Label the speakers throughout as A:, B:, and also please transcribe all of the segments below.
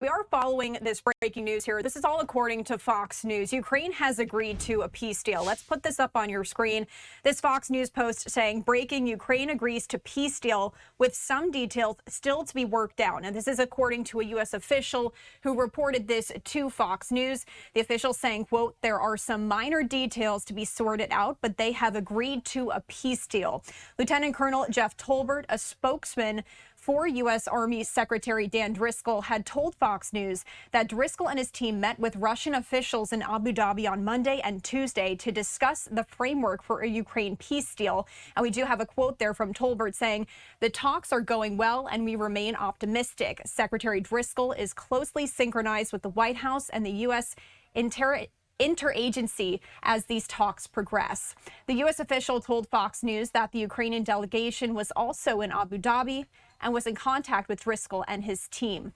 A: We are following this breaking news here. This is all according to Fox News. Ukraine has agreed to a peace deal. Let's put this up on your screen. This Fox News post saying, breaking, Ukraine agrees to peace deal with some details still to be worked out. And this is according to a U.S. official who reported this to Fox News. The official saying, quote, there are some minor details to be sorted out, but they have agreed to a peace deal. Lieutenant Colonel Jeff Tolbert, a spokesman for U.S. Army Secretary Dan Driscoll, had told Fox News that Driscoll and his team met with Russian officials in Abu Dhabi on Monday and Tuesday to discuss the framework for a Ukraine peace deal. And we do have a quote there from Tolbert saying, the talks are going well and we remain optimistic. Secretary Driscoll is closely synchronized with the White House and the U.S. interagency as these talks progress. The U.S. official told Fox News that the Ukrainian delegation was also in Abu Dhabi and was in contact with Driscoll and his team.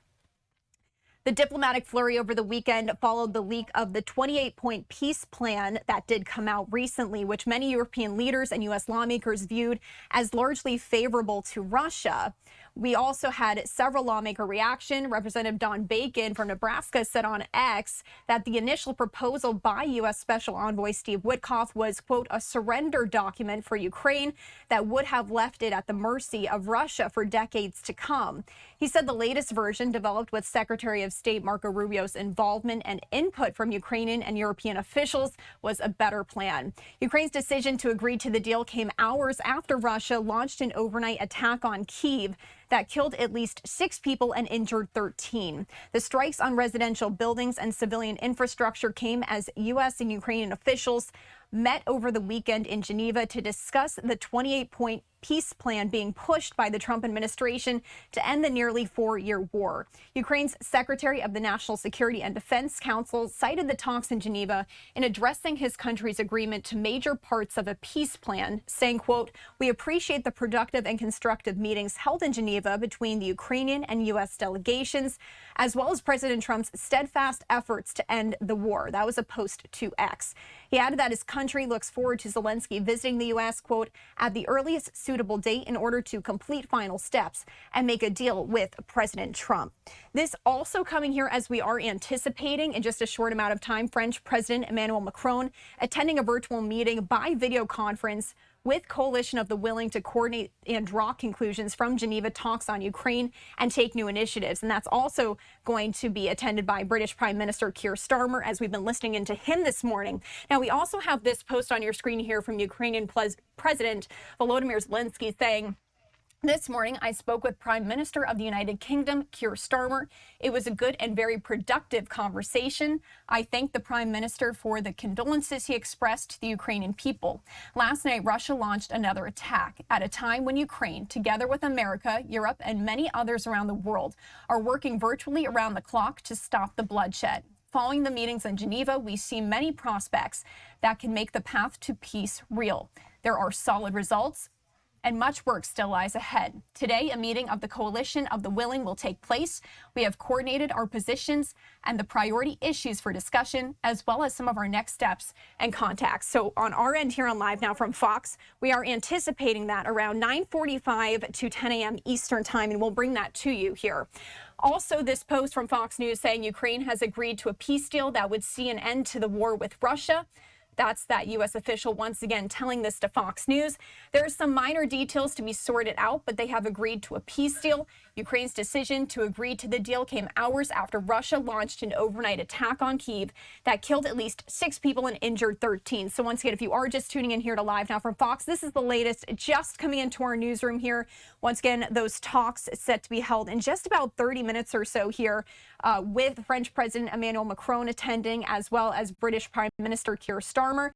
A: The diplomatic flurry over the weekend followed the leak of the 28-point peace plan that did come out recently, which many European leaders and U.S. lawmakers viewed as largely favorable to Russia. We also had several lawmaker reaction. Representative Don Bacon from Nebraska said on X that the initial proposal by U.S. Special Envoy Steve Witkoff was, quote, a surrender document for Ukraine that would have left it at the mercy of Russia for decades to come. He said the latest version, developed with Secretary of State Marco Rubio's involvement and input from Ukrainian and European officials, was a better plan. Ukraine's decision to agree to the deal came hours after Russia launched an overnight attack on Kyiv that killed at least 6 people and injured 13. The strikes on residential buildings and civilian infrastructure came as U.S. and Ukrainian officials met over the weekend in Geneva to discuss the 28-point peace plan being pushed by the Trump administration to end the nearly 4-year war. Ukraine's Secretary of the National Security and Defense Council cited the talks in Geneva in addressing his country's agreement to major parts of a peace plan, saying, quote, we appreciate the productive and constructive meetings held in Geneva between the Ukrainian and U.S. delegations, as well as President Trump's steadfast efforts to end the war. That was a post to X. He added that his country looks forward to Zelensky visiting the U.S., quote, at the earliest suitable date in order to complete final steps and make a deal with President Trump. This also coming here as we are anticipating in just a short amount of time, French President Emmanuel Macron attending a virtual meeting by video conference with Coalition of the Willing to coordinate and draw conclusions from Geneva talks on Ukraine and take new initiatives. And that's also going to be attended by British Prime Minister Keir Starmer, as we've been listening into him this morning. Now, we also have this post on your screen here from Ukrainian President Volodymyr Zelensky saying, this morning, I spoke with Prime Minister of the United Kingdom, Keir Starmer. It was a good and very productive conversation. I thank the Prime Minister for the condolences he expressed to the Ukrainian people. Last night, Russia launched another attack at a time when Ukraine, together with America, Europe, and many others around the world, are working virtually around the clock to stop the bloodshed. Following the meetings in Geneva, we see many prospects that can make the path to peace real. There are solid results, and much work still lies ahead. Today, a meeting of the Coalition of the Willing will take place. We have coordinated our positions and the priority issues for discussion, as well as some of our next steps and contacts. So on our end here on Live Now from Fox, we are anticipating that around 9:45 to 10 a.m. Eastern time, and we'll bring that to you here. Also, this post from Fox News saying Ukraine has agreed to a peace deal that would see an end to the war with Russia. That's that U.S. official once again telling this to Fox News. There are some minor details to be sorted out, but they have agreed to a peace deal. Ukraine's decision to agree to the deal came hours after Russia launched an overnight attack on Kyiv that killed at least 6 people and injured 13. So once again, if you are just tuning in here to Live Now from Fox, this is the latest just coming into our newsroom here. Once again, those talks set to be held in just about 30 minutes or so here with French President Emmanuel Macron attending, as well as British Prime Minister Keir Starmer.